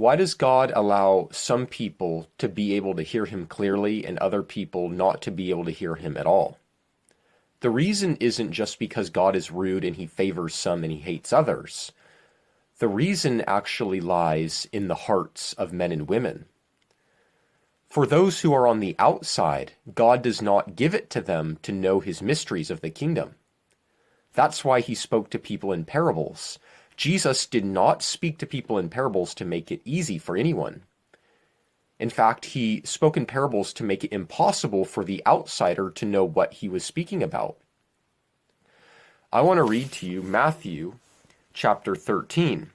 Why does God allow some people to be able to hear him clearly and other people not to be able to hear him at all? The reason isn't just because God is rude and he favors some and he hates others. The reason actually lies in the hearts of men and women. For those who are on the outside, God does not give it to them to know his mysteries of the kingdom. That's why he spoke to people in parables. Jesus did not speak to people in parables to make it easy for anyone. In fact, he spoke in parables to make it impossible for the outsider to know what he was speaking about. I want to read to you Matthew chapter 13.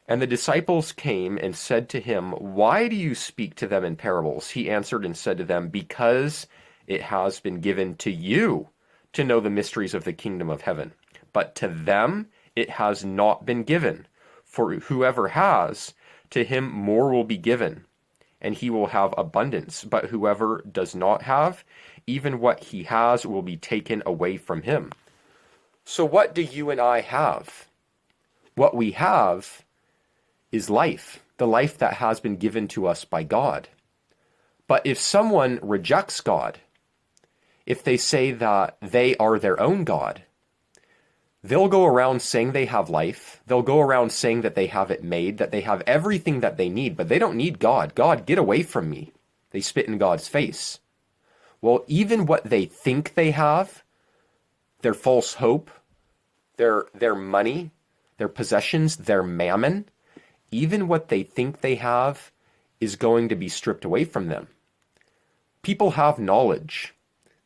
And the disciples came and said to him, "Why do you speak to them in parables?" He answered and said to them, "Because it has been given to you to know the mysteries of the kingdom of heaven. But to them it has not been given. For whoever has, to him more will be given, and he will have abundance. But whoever does not have, even what he has will be taken away from him." So what do you and I have? What we have is life, the life that has been given to us by God. But if someone rejects God, if they say that they are their own God, they'll go around saying they have life. They'll go around saying that they have it made, that they have everything that they need, but they don't need God. God, get away from me. They spit in God's face. Well, even what they think they have, their false hope, their money, their possessions, their mammon, even what they think they have is going to be stripped away from them. People have knowledge.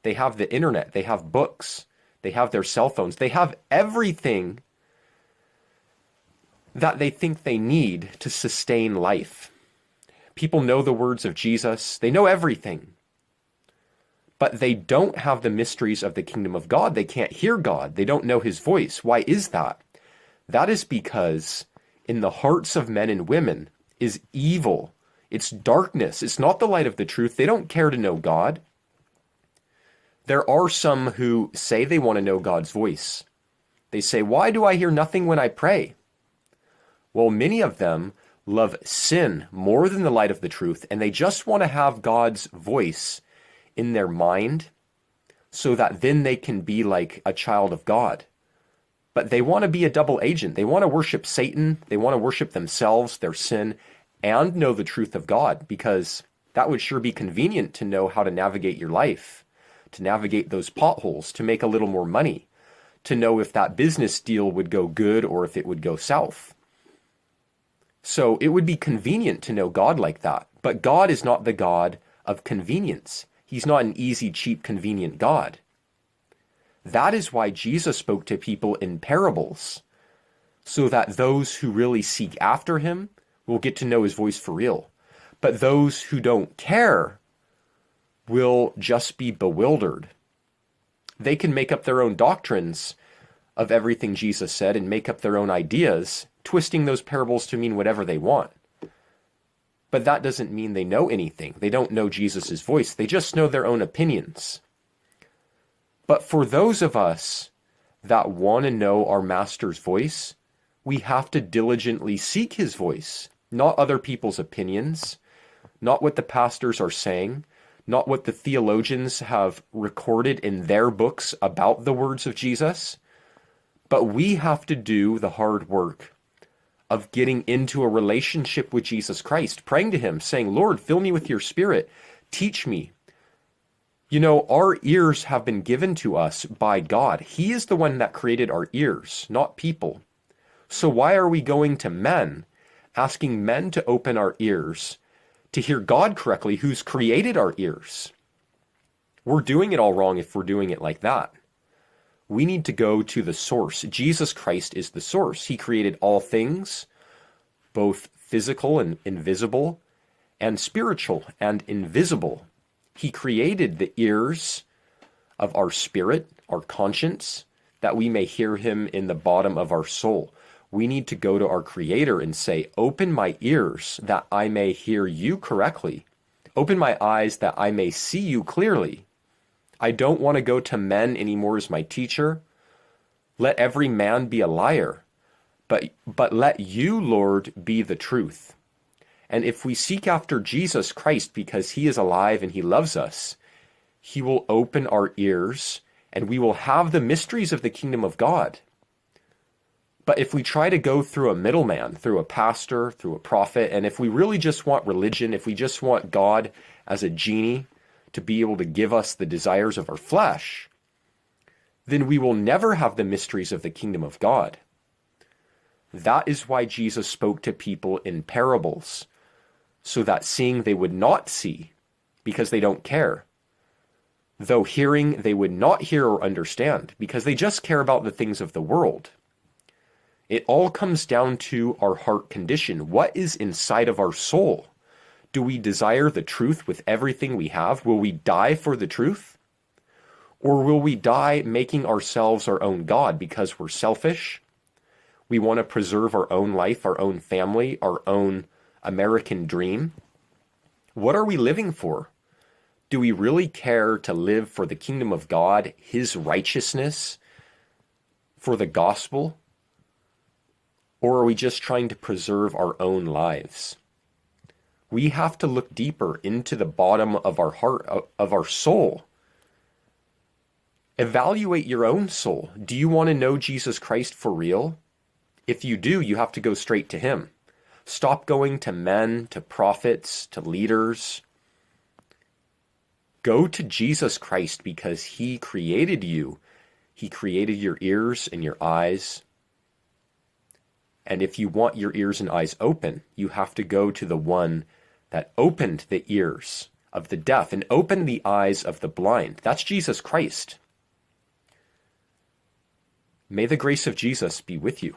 They have the internet. They have books. They have their cell phones. They have everything that they think they need to sustain life. People know the words of Jesus. They know everything. But they don't have the mysteries of the kingdom of God. They can't hear God. They don't know his voice. Why is that? That is because in the hearts of men and women is evil. It's darkness. It's not the light of the truth. They don't care to know God. There are some who say they want to know God's voice. They say, "Why do I hear nothing when I pray?" Well, many of them love sin more than the light of the truth, and they just want to have God's voice in their mind so that then they can be like a child of God. But they want to be a double agent. They want to worship Satan. They want to worship themselves, their sin, and know the truth of God, because that would sure be convenient to know how to navigate your life, to navigate those potholes, to make a little more money, to know if that business deal would go good or if it would go south. So it would be convenient to know God like that. But God is not the God of convenience. He's not an easy, cheap, convenient God. That is why Jesus spoke to people in parables, so that those who really seek after him will get to know his voice for real. But those who don't care will just be bewildered. They can make up their own doctrines of everything Jesus said and make up their own ideas, twisting those parables to mean whatever they want. But that doesn't mean they know anything. They don't know Jesus' voice. They just know their own opinions. But for those of us that want to know our Master's voice, we have to diligently seek his voice, not other people's opinions, not what the pastors are saying, not what the theologians have recorded in their books about the words of Jesus, but we have to do the hard work of getting into a relationship with Jesus Christ, praying to him, saying, "Lord, fill me with your Spirit, teach me." You know, our ears have been given to us by God. He is the one that created our ears, not people. So why are we going to men, asking men to open our ears to hear God correctly, who's created our ears? We're doing it all wrong if we're doing it like that. We need to go to the source. Jesus Christ is the source. He created all things, both physical and invisible, and spiritual and invisible. He created the ears of our spirit, our conscience, that we may hear him in the bottom of our soul. We need to go to our Creator and say, "Open my ears that I may hear you correctly. Open my eyes that I may see you clearly. I don't want to go to men anymore as my teacher. Let every man be a liar, but let you, Lord, be the truth. And if we seek after Jesus Christ because he is alive and he loves us, he will open our ears and we will have the mysteries of the kingdom of God. But if we try to go through a middleman, through a pastor, through a prophet, and if we really just want religion, if we just want God as a genie to be able to give us the desires of our flesh, then we will never have the mysteries of the kingdom of God. That is why Jesus spoke to people in parables, so that seeing they would not see, because they don't care. Though hearing they would not hear or understand, because they just care about the things of the world. It all comes down to our heart condition. What is inside of our soul? Do we desire the truth with everything we have? Will we die for the truth? Or will we die making ourselves our own God because we're selfish? We want to preserve our own life, our own family, our own American dream. What are we living for? Do we really care to live for the kingdom of God, his righteousness, for the gospel? Or are we just trying to preserve our own lives? We have to look deeper into the bottom of our heart, of our soul. Evaluate your own soul. Do you want to know Jesus Christ for real? If you do, you have to go straight to him. Stop going to men, to prophets, to leaders. Go to Jesus Christ because he created you. He created your ears and your eyes. And if you want your ears and eyes open, you have to go to the one that opened the ears of the deaf and opened the eyes of the blind. That's Jesus Christ. May the grace of Jesus be with you.